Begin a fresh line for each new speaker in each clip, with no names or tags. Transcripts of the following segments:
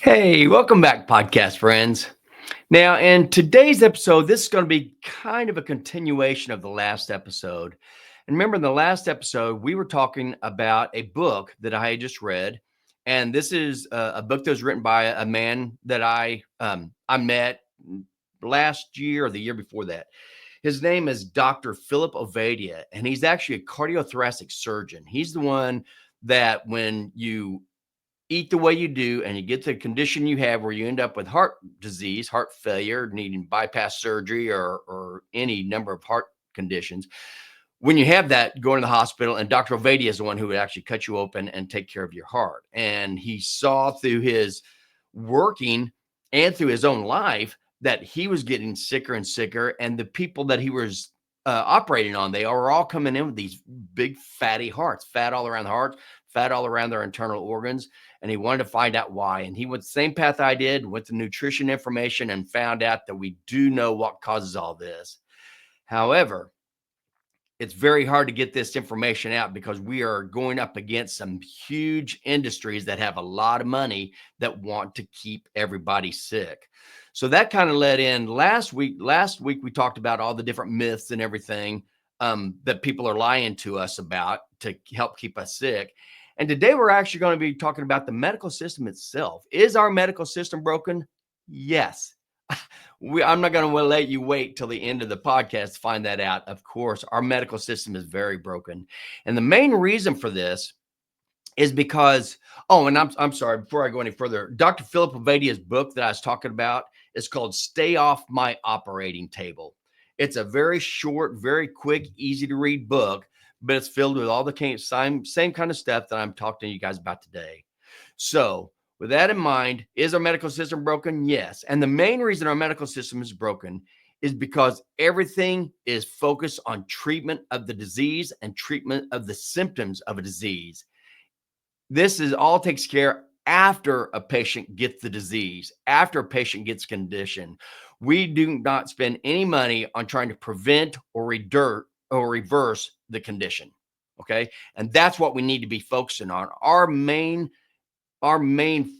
Hey, welcome back, podcast friends. Now, in today's episode, this is going to be kind of a continuation of the last episode. And remember, in the last episode, we were talking about a book that I had just read, and this is a book that was written by a man that I met last year or the year before that. His name is Dr. Philip Ovadia, and he's actually a cardiothoracic surgeon. He's the one that when you eat the way you do and you get the condition you have where you end up with heart disease, heart failure, needing bypass surgery or any number of heart conditions. When you have that, go to the hospital, and Dr. Ovadia is the one who would actually cut you open and take care of your heart. And he saw through his working and through his own life that he was getting sicker and sicker. And the people that he was operating on, they are all coming in with these big fatty hearts, fat all around the heart, fat all around their internal organs. And he wanted to find out why. And he went the same path I did with the nutrition information and found out that we do know what causes all this. However, it's very hard to get this information out because we are going up against some huge industries that have a lot of money that want to keep everybody sick. So that kind of led in last week. Last week, we talked about all the different myths and everything that people are lying to us about to help keep us sick. And today we're actually going to be talking about the medical system itself. Is our medical system broken? Yes. I'm not going to let you wait till the end of the podcast to find that out. Of course, our medical system is very broken. And the main reason for this is because, and I'm sorry, before I go any further, Dr. Philip Ovadia's book that I was talking about is called Stay Off My Operating Table. It's a very short, very quick, easy to read book, but it's filled with all the same kind of stuff that I'm talking to you guys about today. So with that in mind, is our medical system broken? Yes. And the main reason our medical system is broken is because everything is focused on treatment of the disease and treatment of the symptoms of a disease. This is all takes care after a patient gets the disease, after a patient gets condition. We do not spend any money on trying to prevent or reverse the condition. Okay. And that's what we need to be focusing on. Our main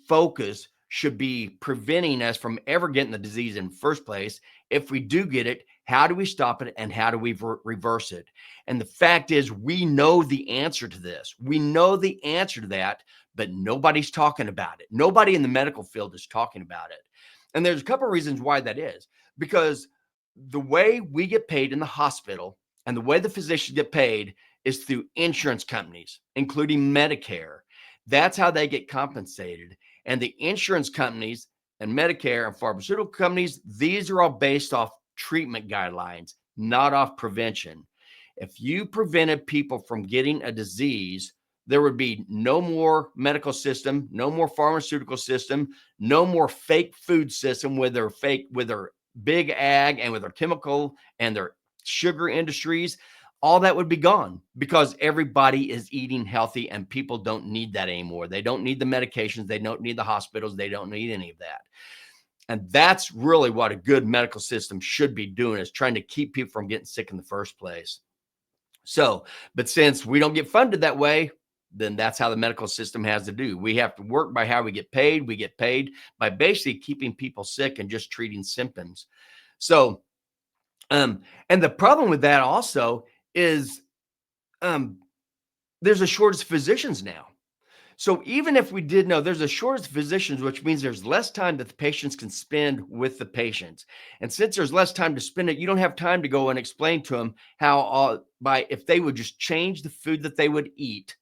focus should be preventing us from ever getting the disease in the first place. If we do get it, how do we stop it and how do we reverse it? And the fact is, we know the answer to this. We know the answer to that, but nobody's talking about it. Nobody in the medical field is talking about it. And there's a couple of reasons why that is. Because the way we get paid in the hospital and the way the physicians get paid is through insurance companies, including Medicare. That's how they get compensated. And the insurance companies and Medicare and pharmaceutical companies, these are all based off treatment guidelines, not off prevention. If you prevented people from getting a disease, there would be no more medical system, no more pharmaceutical system, no more fake food system with their big ag and with their chemical and their sugar industries. All that would be gone because everybody is eating healthy and people don't need that anymore. They don't need the medications. They don't need the hospitals. They don't need any of that. And that's really what a good medical system should be doing, is trying to keep people from getting sick in the first place. So, but since we don't get funded that way, then that's how the medical system has to do. We have to work by how we get paid. We get paid by basically keeping people sick and just treating symptoms. So, and the problem with that also is there's a shortage of physicians now. So even if we did know there's a shortage of physicians, which means there's less time that the patients can spend with the patients. And since there's less time to spend it, you don't have time to go and explain to them how if they would just change the food that they would eat,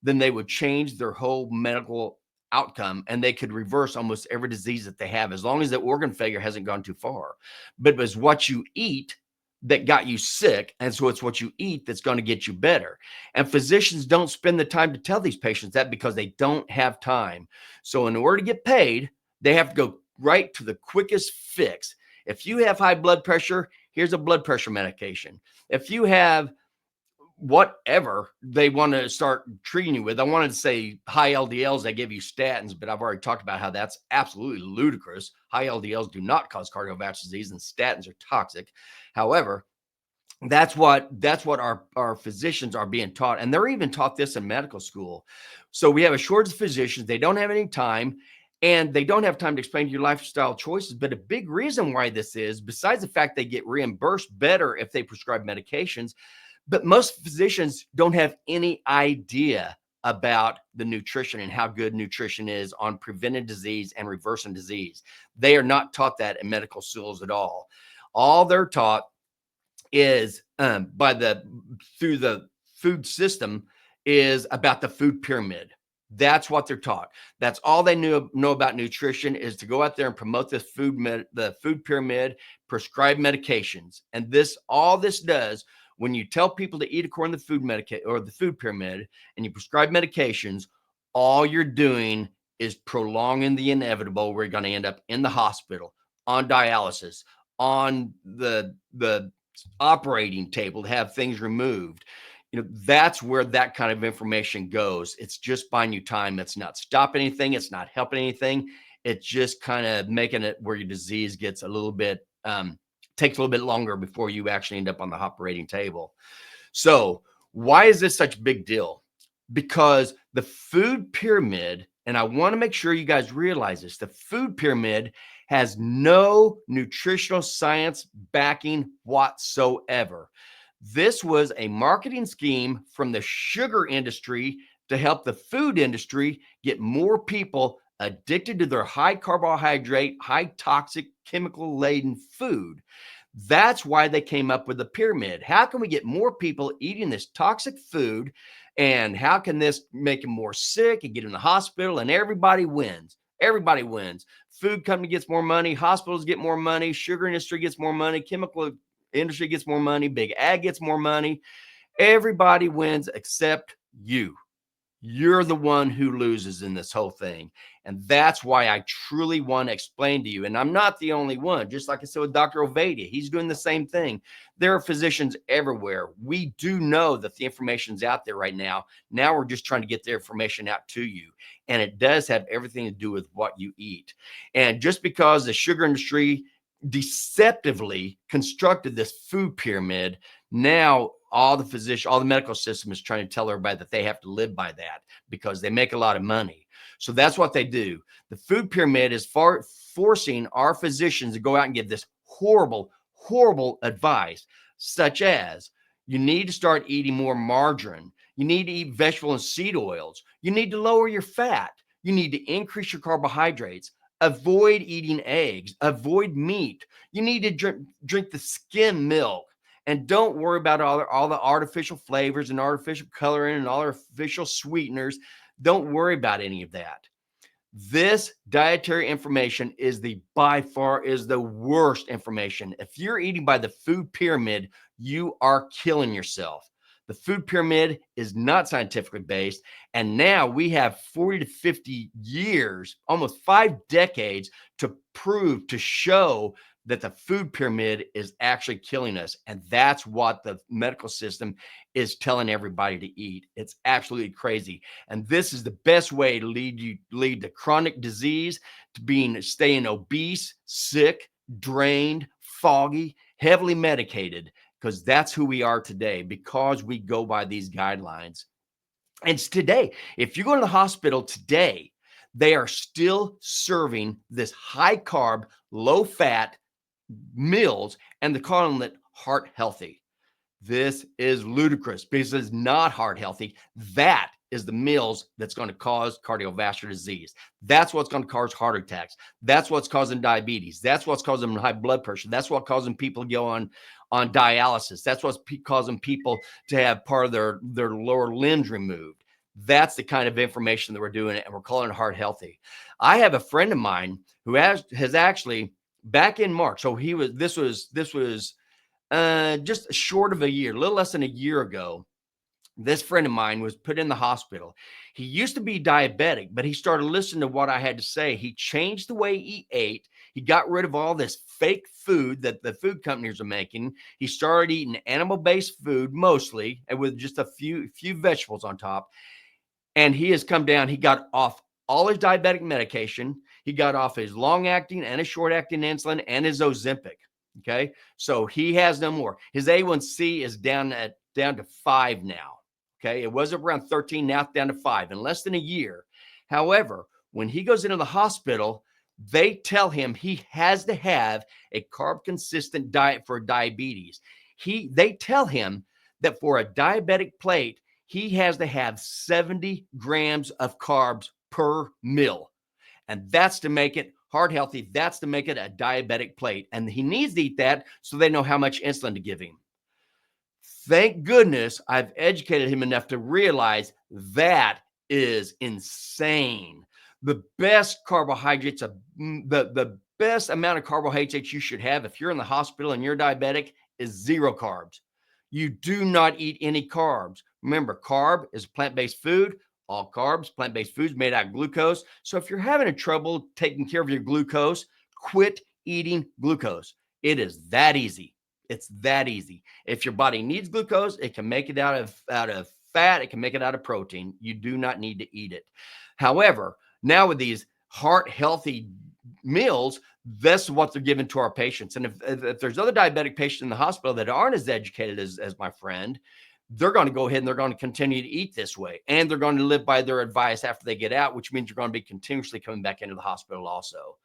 then they would change their whole medical outcome and they could reverse almost every disease that they have, as long as the organ failure hasn't gone too far. But it was what you eat that got you sick. And so it's what you eat that's going to get you better. And physicians don't spend the time to tell these patients that because they don't have time. So in order to get paid, they have to go right to the quickest fix. If you have high blood pressure, here's a blood pressure medication. If you have whatever they want to start treating you with, I wanted to say high LDLs, they give you statins, but I've already talked about how that's absolutely ludicrous. High LDLs do not cause cardiovascular disease and statins are toxic. However, that's what our physicians are being taught. And they're even taught this in medical school. So we have a shortage of physicians. They don't have any time. and they don't have time to explain your lifestyle choices. But a big reason why this is, besides the fact they get reimbursed better if they prescribe medications, but most physicians don't have any idea about the nutrition and how good nutrition is on preventing disease and reversing disease. They are not taught that in medical schools at all. All they're taught is through the food system is about the food pyramid. That's what they're taught. That's all they know about nutrition, is to go out there and promote the food pyramid, prescribe medications. And all this does, when you tell people to eat according to the food pyramid, and you prescribe medications, all you're doing is prolonging the inevitable. We're going to end up in the hospital, on dialysis, on the operating table to have things removed. That's where that kind of information goes. It's just buying you time. It's not stopping anything. It's not helping anything. It's just kind of making it where your disease gets a little bit, takes a little bit longer before you actually end up on the operating table. So why is this such a big deal? Because the food pyramid, and I want to make sure you guys realize this, the food pyramid has no nutritional science backing whatsoever. This was a marketing scheme from the sugar industry to help the food industry get more people addicted to their high carbohydrate, high toxic, chemical laden food. That's why they came up with the pyramid. How can we get more people eating this toxic food? And how can this make them more sick and get in the hospital? And everybody wins. Everybody wins. Food company gets more money. Hospitals get more money. Sugar industry gets more money. Chemical industry gets more money. Big ag gets more money. Everybody wins except you. You're the one who loses in this whole thing. And that's why I truly want to explain to you. And I'm not the only one. Just like I said with Dr. Ovadia, he's doing the same thing. There are physicians everywhere. We do know that the information's out there right now. Now we're just trying to get the information out to you. And it does have everything to do with what you eat. And just because the sugar industry deceptively constructed this food pyramid, now all the medical system is trying to tell everybody that they have to live by that because they make a lot of money. So that's what they do. The food pyramid is forcing our physicians to go out and give this horrible, horrible advice, such as you need to start eating more margarine. You need to eat vegetable and seed oils. You need to lower your fat. You need to increase your carbohydrates. Avoid eating eggs. Avoid meat. You need to drink the skim milk. And don't worry about all the artificial flavors and artificial coloring and all artificial sweeteners. Don't worry about any of that. This dietary information is by far the worst information. If you're eating by the food pyramid, you are killing yourself. The food pyramid is not scientifically based. And now we have 40 to 50 years, almost 5 decades to show that the food pyramid is actually killing us. And that's what the medical system is telling everybody to eat. It's absolutely crazy. And this is the best way to lead to chronic disease, to staying obese, sick, drained, foggy, heavily medicated, because that's who we are today, because we go by these guidelines. And today, if you go to the hospital today, they are still serving this high carb, low fat meals, and they're calling it heart healthy. This is ludicrous because it's not heart healthy. That is the meals that's going to cause cardiovascular disease. That's what's going to cause heart attacks. That's what's causing diabetes. That's what's causing high blood pressure. That's what's causing people to go on dialysis. That's what's causing people to have part of their lower limbs removed. That's the kind of information that we're doing, and we're calling it heart healthy. I have a friend of mine who has actually, back in March, so this was just short of a year, a little less than a year ago. This friend of mine was put in the hospital. He used to be diabetic, but he started listening to what I had to say. He changed the way he ate. He got rid of all this fake food that the food companies are making. He started eating animal-based food mostly, and with just a few vegetables on top. And he has come down. He got off all his diabetic medication. He got off his long-acting and his short-acting insulin and his Ozempic. Okay, so he has no more. His A1C is down to 5 now. Okay, it was around 13, now it's down to 5 in less than a year. However, when he goes into the hospital, they tell him he has to have a carb consistent diet for diabetes. They tell him that for a diabetic plate, he has to have 70 grams of carbs per meal. And that's to make it heart healthy. That's to make it a diabetic plate. And he needs to eat that so they know how much insulin to give him. Thank goodness I've educated him enough to realize that is insane. The best carbohydrates, the best amount of carbohydrates you should have if you're in the hospital and you're diabetic is 0 carbs. You do not eat any carbs. Remember, carb is plant-based food. All carbs, plant-based foods made out of glucose. So if you're having a trouble taking care of your glucose, quit eating glucose. It is that easy. It's that easy. If your body needs glucose, it can make it out of fat. It can make it out of protein. You do not need to eat it. However, now with these heart healthy meals, that's what they're giving to our patients. And if there's other diabetic patients in the hospital that aren't as educated as my friend, they're going to go ahead and they're going to continue to eat this way. And they're going to live by their advice after they get out, which means you're going to be continuously coming back into the hospital also.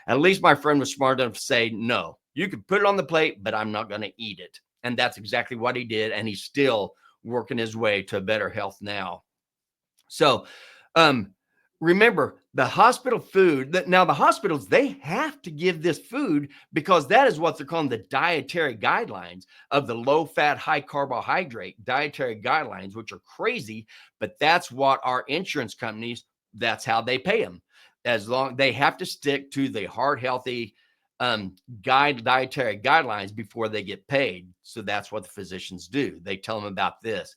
At least my friend was smart enough to say, no, you can put it on the plate, but I'm not going to eat it. And that's exactly what he did. And he's still working his way to better health now. So, remember the hospital food. Now the hospitals, they have to give this food because that is what they're calling the dietary guidelines of the low fat, high carbohydrate dietary guidelines, which are crazy, but that's what our insurance companies, that's how they pay them. As long they have to stick to the heart healthy dietary guidelines before they get paid. So that's what the physicians do. They tell them about this.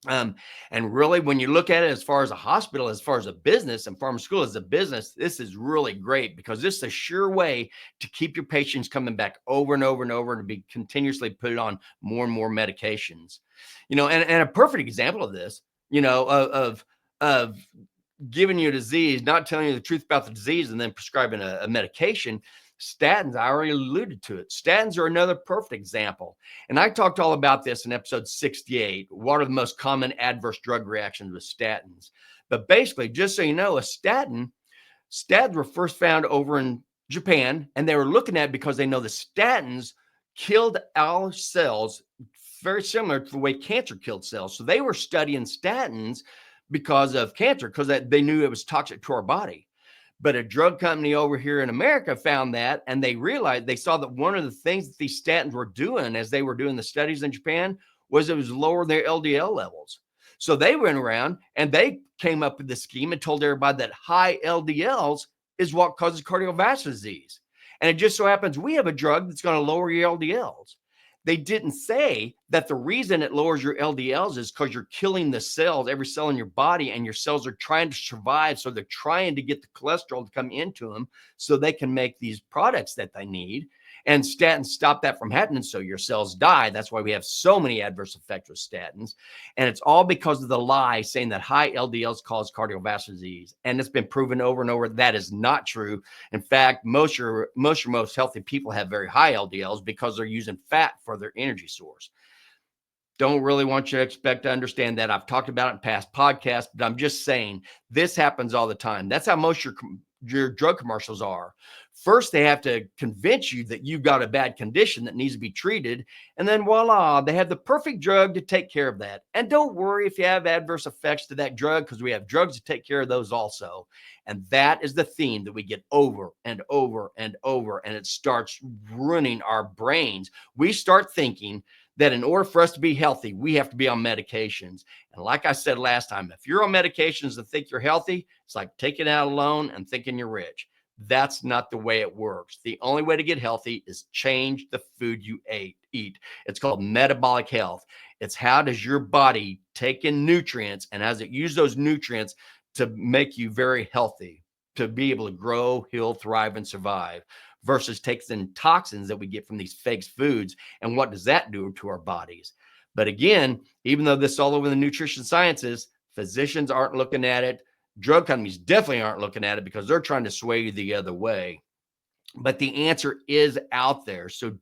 And really, when you look at it as far as a hospital, as far as a business, and pharmaceutical as a business, this is really great because this is a sure way to keep your patients coming back over and over and over and to be continuously put on more and more medications. And a perfect example of this, of giving you a disease, not telling you the truth about the disease, and then prescribing a medication. Statins, I already alluded to it. Statins are another perfect example. And I talked all about this in episode 68. What are the most common adverse drug reactions with statins? But basically, just so you know, statins were first found over in Japan, and they were looking at it because they know the statins killed our cells very similar to the way cancer killed cells. So they were studying statins because of cancer, because they knew it was toxic to our body. But a drug company over here in America found that, and they saw that one of the things that these statins were doing as they were doing the studies in Japan was it was lowering their LDL levels. So they went around and they came up with the scheme and told everybody that high LDLs is what causes cardiovascular disease. And it just so happens we have a drug that's going to lower your LDLs. They didn't say that the reason it lowers your LDLs is because you're killing the cells, every cell in your body, and your cells are trying to survive. So they're trying to get the cholesterol to come into them so they can make these products that they need. And statins stop that from happening. So your cells die. That's why we have so many adverse effects with statins. And it's all because of the lie saying that high LDLs cause cardiovascular disease. And it's been proven over and over that is not true. In fact, most healthy people have very high LDLs because they're using fat for their energy source. Don't really want you to expect to understand that. I've talked about it in past podcasts, but I'm just saying this happens all the time. That's how most your drug commercials are. First, they have to convince you that you've got a bad condition that needs to be treated. And then voila, they have the perfect drug to take care of that. And don't worry if you have adverse effects to that drug, because we have drugs to take care of those also. And that is the theme that we get over and over and over. And it starts ruining our brains. We start thinking that in order for us to be healthy, we have to be on medications. And like I said last time, if you're on medications and think you're healthy, it's like taking out a loan and thinking you're rich. That's not the way it works. The only way to get healthy is change the food you eat. It's called metabolic health. It's how does your body take in nutrients and has it use those nutrients to make you very healthy, to be able to grow, heal, thrive, and survive, versus takes in toxins that we get from these fake foods. And what does that do to our bodies? But again, even though this is all over the nutrition sciences, physicians aren't looking at it. Drug companies definitely aren't looking at it because they're trying to sway you the other way. But the answer is out there. So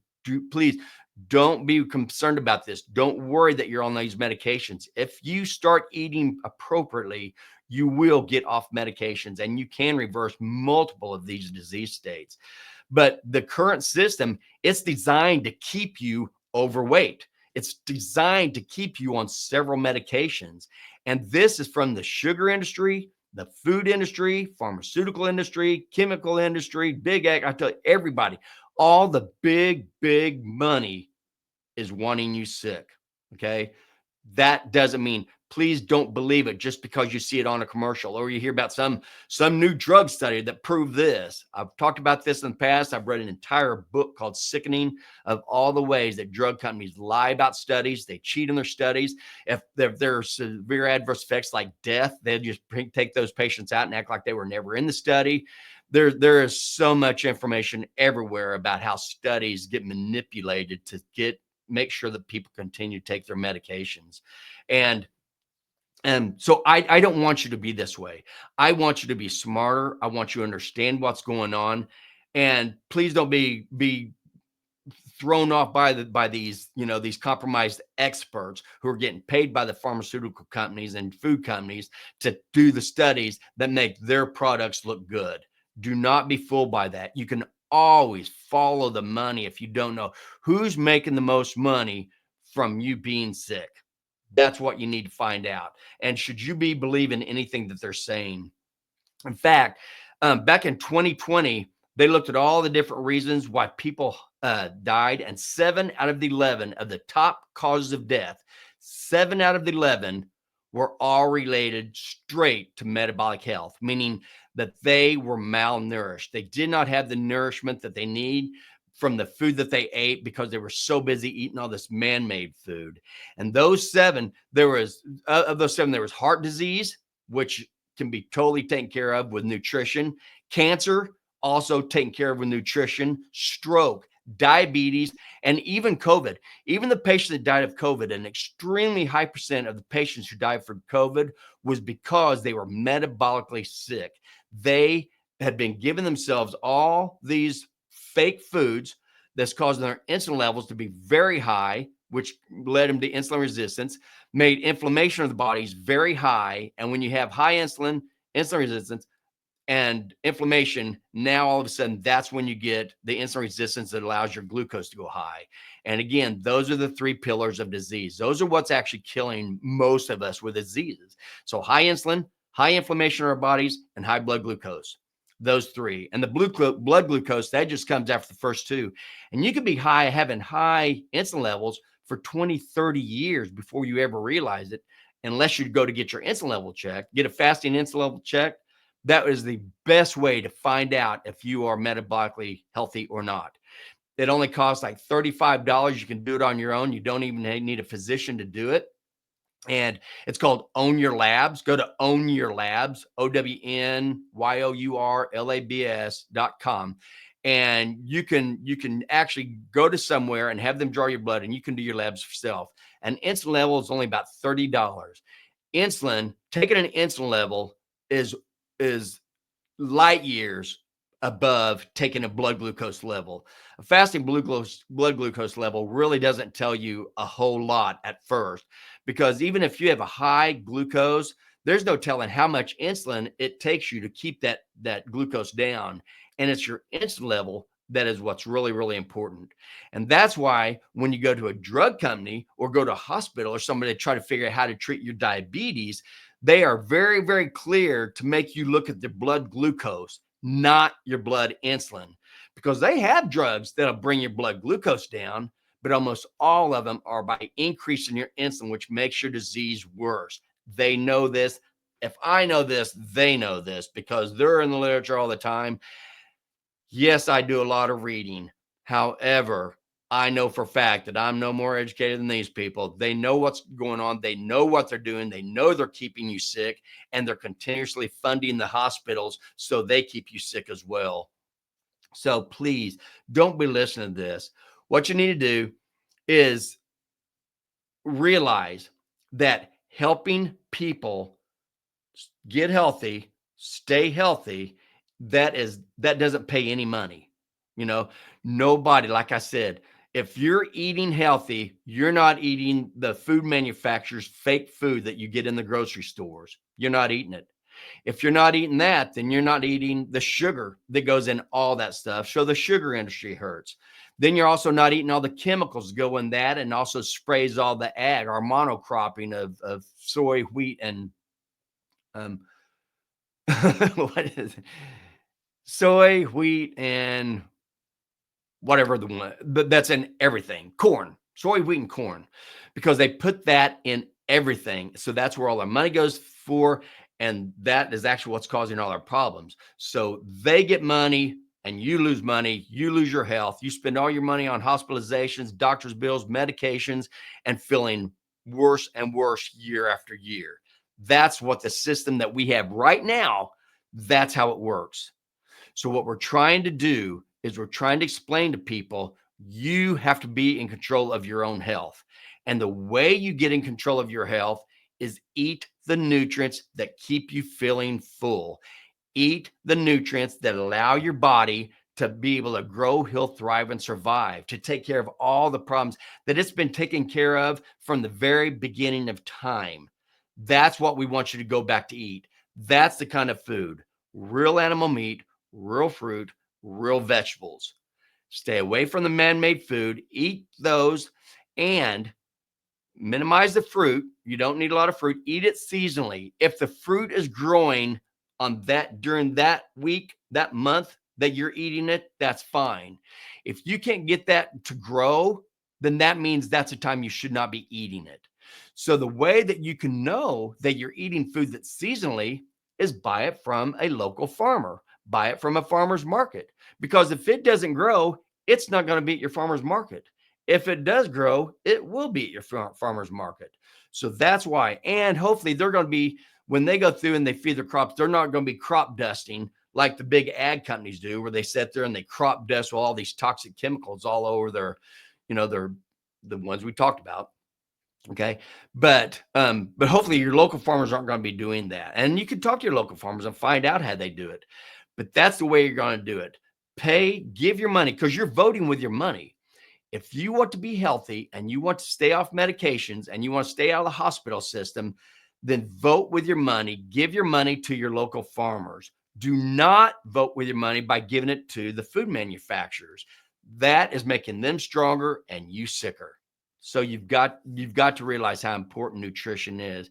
please don't be concerned about this. Don't worry that you're on these medications. If you start eating appropriately, you will get off medications and you can reverse multiple of these disease states. But the current system, it's designed to keep you overweight. It's designed to keep you on several medications. And this is from the sugar industry, the food industry, pharmaceutical industry, chemical industry, big ag. I tell you, everybody, all the big money is wanting you sick. Okay. That doesn't mean, please don't believe it just because you see it on a commercial or you hear about some new drug study that proved this. I've talked about this in the past. I've read an entire book called Sickening of all the ways that drug companies lie about studies. They cheat in their studies. If there are severe adverse effects like death, they just take those patients out and act like they were never in the study. There is so much information everywhere about how studies get manipulated to make sure that people continue to take their medications. And so I don't want you to be this way. I want you to be smarter. I want you to understand what's going on. And please don't be thrown off by these, these compromised experts who are getting paid by the pharmaceutical companies and food companies to do the studies that make their products look good. Do not be fooled by that. You can always follow the money if you don't know who's making the most money from you being sick. That's what you need to find out. And should you be believing anything that they're saying? In fact, back in 2020, they looked at all the different reasons why people died, and 7 out of the 11 of the top causes of death, 7 out of the 11 were all related straight to metabolic health, meaning that they were malnourished. They did not have the nourishment that they need from the food that they ate because they were so busy eating all this man-made food. And those 7, there was heart disease, which can be totally taken care of with nutrition, cancer, also taken care of with nutrition, stroke, diabetes, and even COVID. Even the patient that died of COVID, an extremely high percent of the patients who died from COVID was because they were metabolically sick. They had been giving themselves all these fake foods that's causing their insulin levels to be very high, which led them to insulin resistance, made inflammation of the bodies very high. And when you have high insulin resistance, and inflammation, now all of a sudden, that's when you get the insulin resistance that allows your glucose to go high. And again, those are the 3 pillars of disease. Those are what's actually killing most of us with diseases. So high insulin, high inflammation in our bodies, and high blood glucose. Those 3. And the blood glucose, that just comes after the first 2. And you could be having high insulin levels for 20, 30 years before you ever realize it, unless you go to get your insulin level checked, get a fasting insulin level checked. That is the best way to find out if you are metabolically healthy or not. It only costs like $35. You can do it on your own. You don't even need a physician to do it. And it's called Own Your Labs. Go to Own Your Labs, OWNYOURLABS.com. And you can actually go to somewhere and have them draw your blood, and you can do your labs yourself. An insulin level is only about $30. Taking an insulin level is light years above taking a blood glucose level. A fasting blood glucose level really doesn't tell you a whole lot at first, because even if you have a high glucose, there's no telling how much insulin it takes you to keep that glucose down. And it's your insulin level that is what's really, really important. And that's why when you go to a drug company or go to a hospital or somebody to try to figure out how to treat your diabetes, they are very, very clear to make you look at the blood glucose, not your blood insulin, because they have drugs that'll bring your blood glucose down, but almost all of them are by increasing your insulin, which makes your disease worse. They know this. If I know this, they know this because they're in the literature all the time. Yes, I do a lot of reading. However, I know for a fact that I'm no more educated than these people. They know what's going on. They know what they're doing. They know they're keeping you sick, and they're continuously funding the hospitals so they keep you sick as well. So please don't be listening to this. What you need to do is realize that helping people get healthy, stay healthy, that doesn't pay any money. Nobody, like I said, if you're eating healthy, you're not eating the food manufacturers' fake food that you get in the grocery stores. You're not eating it. If you're not eating that, then you're not eating the sugar that goes in all that stuff. So the sugar industry hurts. Then you're also not eating all the chemicals that go in that, and also sprays all the ag or monocropping of soy, wheat, and um, what is it? Soy, wheat, and whatever the one, but that's in everything. Corn, soy, wheat, and corn, because they put that in everything. So that's where all our money goes for. And that is actually what's causing all our problems. So they get money and you lose money, you lose your health, you spend all your money on hospitalizations, doctor's bills, medications, and feeling worse and worse year after year. That's what the system that we have right now, that's how it works. So what we're trying to do is we're trying to explain to people, you have to be in control of your own health. And the way you get in control of your health is eat the nutrients that keep you feeling full. Eat the nutrients that allow your body to be able to grow, heal, thrive, and survive, to take care of all the problems that it's been taken care of from the very beginning of time. That's what we want you to go back to eat. That's the kind of food: real animal meat, real fruit, real vegetables. Stay away from the man-made food, eat those, and minimize the fruit. You don't need a lot of fruit. Eat it seasonally. If the fruit is growing on that during that week, that month that you're eating it, that's fine. If you can't get that to grow, then that means that's a time you should not be eating it. So the way that you can know that you're eating food that's seasonally is buy it from a local farmer, buy it from a farmer's market. Because if it doesn't grow, it's not going to be at your farmer's market. If it does grow, it will be at your farmer's market. So that's why. And hopefully they're going to be, when they go through and they feed their crops, they're not going to be crop dusting like the big ag companies do, where they sit there and they crop dust with all these toxic chemicals all over their, the ones we talked about. Okay. But hopefully your local farmers aren't going to be doing that. And you can talk to your local farmers and find out how they do it. But that's the way you're going to do it. Give your money, because you're voting with your money. If you want to be healthy and you want to stay off medications and you want to stay out of the hospital system, then vote with your money. Give your money to your local farmers. Do not vote with your money by giving it to the food manufacturers. That is making them stronger and you sicker. So you've got to realize how important nutrition is.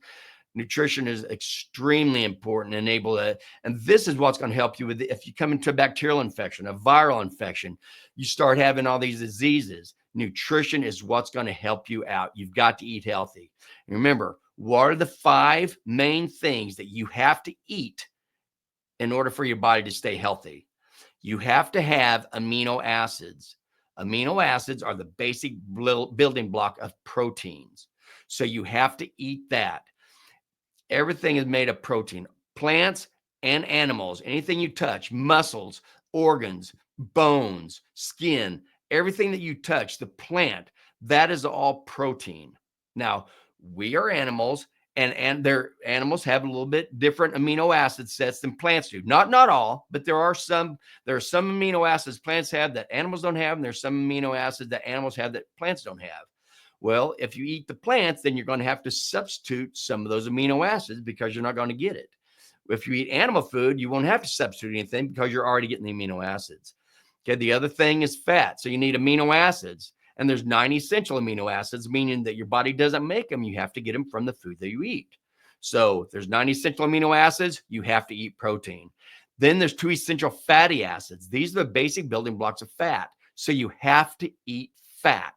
Nutrition is extremely important and and this is what's going to help you with if you come into a bacterial infection, a viral infection, you start having all these diseases. Nutrition is what's going to help you out. You've got to eat healthy. And remember, what are the 5 main things that you have to eat in order for your body to stay healthy? You have to have amino acids. Amino acids are the basic building block of proteins. So you have to eat that. Everything is made of protein, plants and animals. Anything you touch, muscles, organs, bones, skin, everything that you touch, the plant, that is all protein. Now, we are animals, and their animals have a little bit different amino acid sets than plants do. Not all, but there are some amino acids plants have that animals don't have, and there's some amino acids that animals have that plants don't have. Well, if you eat the plants, then you're going to have to substitute some of those amino acids because you're not going to get it. If you eat animal food, you won't have to substitute anything because you're already getting the amino acids. Okay, the other thing is fat. So you need amino acids. And there's 9 essential amino acids, meaning that your body doesn't make them. You have to get them from the food that you eat. So there's 9 essential amino acids. You have to eat protein. Then there's 2 essential fatty acids. These are the basic building blocks of fat. So you have to eat fat.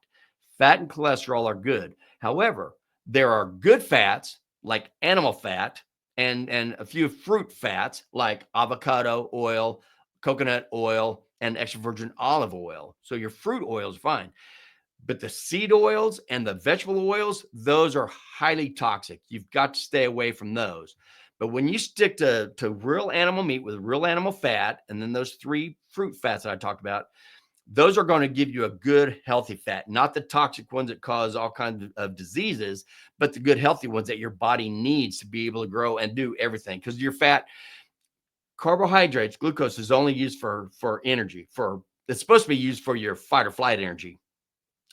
Fat and cholesterol are good. However, there are good fats like animal fat and a few fruit fats like avocado oil, coconut oil, and extra virgin olive oil. So your fruit oil is fine. But the seed oils and the vegetable oils, those are highly toxic. You've got to stay away from those. But when you stick to real animal meat with real animal fat, and then those 3 fruit fats that I talked about, those are going to give you a good, healthy fat, not the toxic ones that cause all kinds of diseases, but the good, healthy ones that your body needs to be able to grow and do everything. Because your fat, carbohydrates, glucose is only used for energy. It's supposed to be used for your fight or flight energy.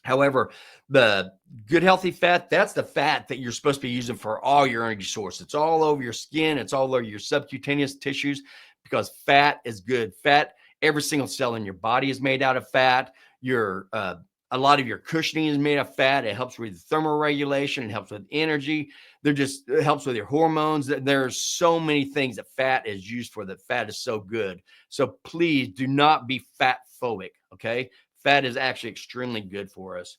However, the good healthy fat, that's the fat that you're supposed to be using for all your energy source. It's all over your skin, it's all over your subcutaneous tissues because fat is good. Fat, every single cell in your body is made out of fat. Your a lot of your cushioning is made of fat. It helps with thermoregulation, it helps with energy. It helps with your hormones. There's so many things that fat is used for, that fat is so good. So please do not be fat phobic, okay? Fat is actually extremely good for us.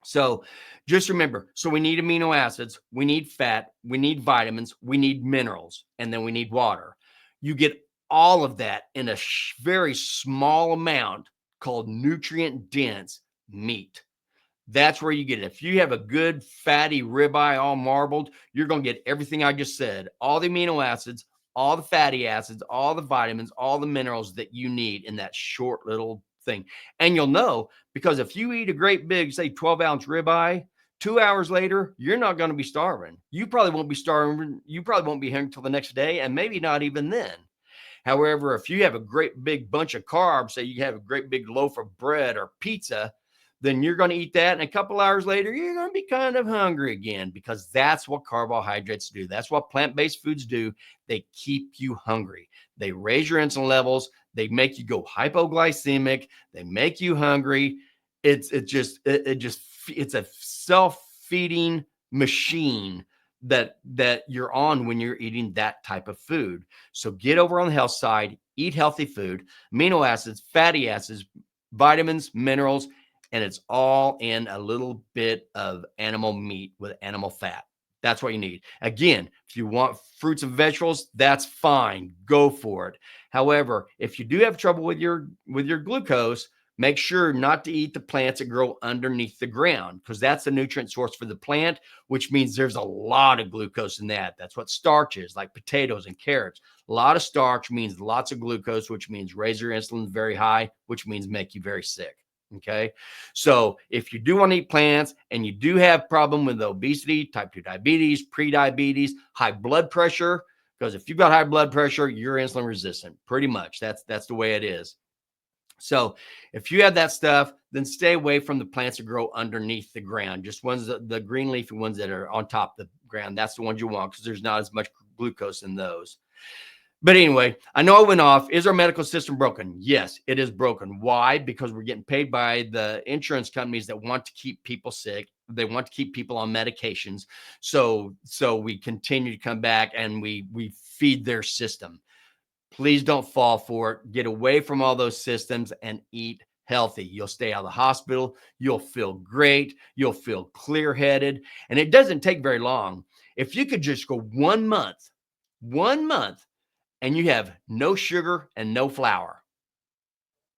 So just remember, so we need amino acids, we need fat, we need vitamins, we need minerals, and then we need water. You get all of that in a very small amount called nutrient dense meat. That's where you get it. If you have a good fatty ribeye, all marbled, you're going to get everything I just said, all the amino acids, all the fatty acids, all the vitamins, all the minerals that you need in that short little thing. And you'll know because if you eat a great big, say 12-ounce ribeye, 2 hours later, you're not going to be starving. You probably won't be starving. You probably won't be hungry until the next day, and maybe not even then. However, if you have a great big bunch of carbs, say you have a great big loaf of bread or pizza, then you're going to eat that. And a couple hours later, you're going to be kind of hungry again because that's what carbohydrates do. That's what plant-based foods do. They keep you hungry. They raise your insulin levels. They make you go hypoglycemic. They make you hungry. It's a self-feeding machine that you're on when you're eating that type of food. So get over on the health side, eat healthy food, amino acids, fatty acids, vitamins, minerals, and it's all in a little bit of animal meat with animal fat. That's what you need. Again, if you want fruits and vegetables, that's fine. Go for it. However, if you do have trouble with your glucose, make sure not to eat the plants that grow underneath the ground because that's the nutrient source for the plant, which means there's a lot of glucose in that. That's what starch is, like potatoes and carrots. A lot of starch means lots of glucose, which means raise your insulin very high, which means make you very sick. Okay. So if you do want to eat plants and you do have problem with obesity, type 2 diabetes, pre-diabetes, high blood pressure, because if you've got high blood pressure, you're insulin resistant. Pretty much. That's the way it is. So if you have that stuff, then stay away from the plants that grow underneath the ground. Just ones, the green leafy ones that are on top of the ground. That's the ones you want because there's not as much glucose in those. But anyway, I know I went off. Is our medical system broken? Yes, it is broken. Why? Because we're getting paid by the insurance companies that want to keep people sick. They want to keep people on medications. So we continue to come back and we feed their system. Please don't fall for it. Get away from all those systems and eat healthy. You'll stay out of the hospital. You'll feel great. You'll feel clear-headed. And it doesn't take very long. If you could just go 1 month, and you have no sugar and no flour.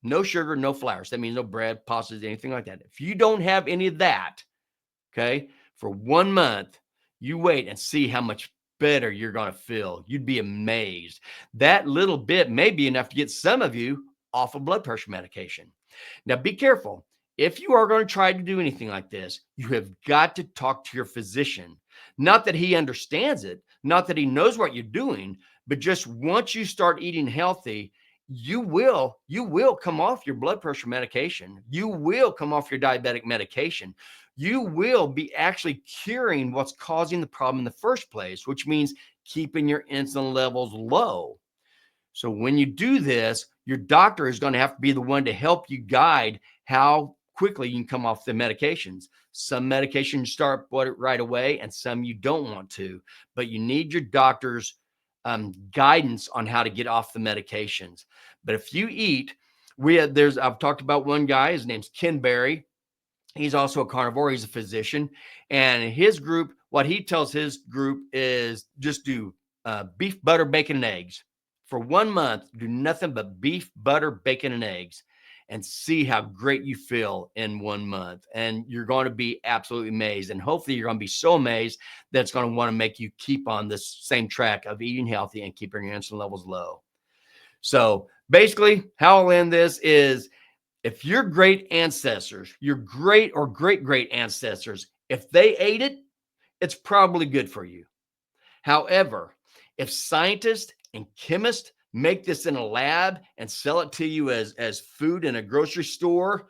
No sugar, no flour. So that means no bread, pastas, anything like that. If you don't have any of that, okay, for 1 month, you wait and see how much better you're going to feel. You'd be amazed. That little bit may be enough to get some of you off of blood pressure medication. Now, be careful. If you are going to try to do anything like this, you have got to talk to your physician. Not that he understands it, not that he knows what you're doing, but just once you start eating healthy, you will come off your blood pressure medication. You will come off your diabetic medication. You will be actually curing what's causing the problem in the first place, which means keeping your insulin levels low. So when you do this, your doctor is going to have to be the one to help you guide how quickly you can come off the medications. Some medications start right away and some you don't want to, but you need your doctor's guidance on how to get off the medications. But if you eat, I've talked about one guy, his name's Ken Berry. He's also a carnivore. He's a physician, and his group, what he tells his group is just do beef, butter, bacon, and eggs. For 1 month, do nothing but beef, butter, bacon, and eggs and see how great you feel in 1 month. And you're going to be absolutely amazed. And hopefully you're going to be so amazed that it's going to want to make you keep on this same track of eating healthy and keeping your insulin levels low. So basically, how I'll end this is if your great ancestors, your great or great ancestors, if they ate it, it's probably good for you. However, if scientists and chemists make this in a lab and sell it to you as food in a grocery store,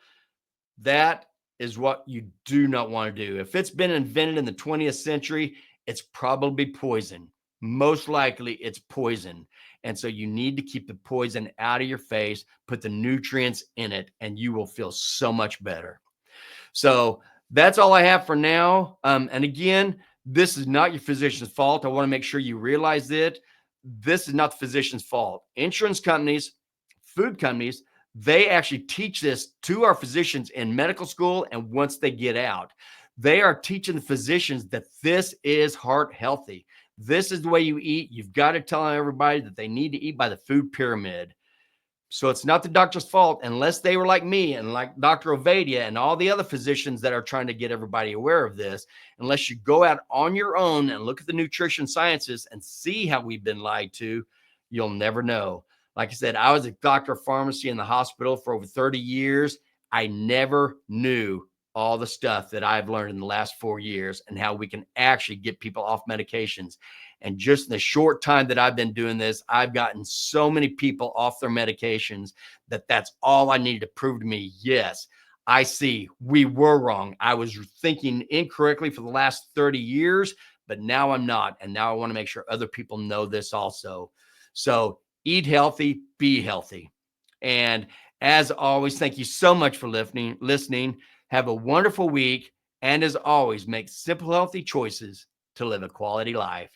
that is what you do not want to do. If it's been invented in the 20th century, it's probably poison. Most likely it's poison. And so you need to keep the poison out of your face, put the nutrients in it, and you will feel so much better. So that's all I have for now. And again, this is not your physician's fault. I want to make sure you realize it. This is not the physician's fault. Insurance companies, food companies, they actually teach this to our physicians in medical school. And once they get out, they are teaching the physicians that this is heart healthy. This is the way you eat. You've got to tell everybody that they need to eat by the food pyramid. So it's not the doctor's fault unless they were like me and like Dr. Ovadia and all the other physicians that are trying to get everybody aware of this. Unless you go out on your own and look at the nutrition sciences and see how we've been lied to, you'll never know. Like I said, I was a doctor of pharmacy in the hospital for over 30 years. I never knew all the stuff that I've learned in the last 4 years and how we can actually get people off medications. And just in the short time that I've been doing this, I've gotten so many people off their medications that that's all I needed to prove to me. Yes, I see we were wrong. I was thinking incorrectly for the last 30 years, but now I'm not. And now I want to make sure other people know this also. So eat healthy, be healthy. And as always, thank you so much for listening. Have a wonderful week. And as always, make simple, healthy choices to live a quality life.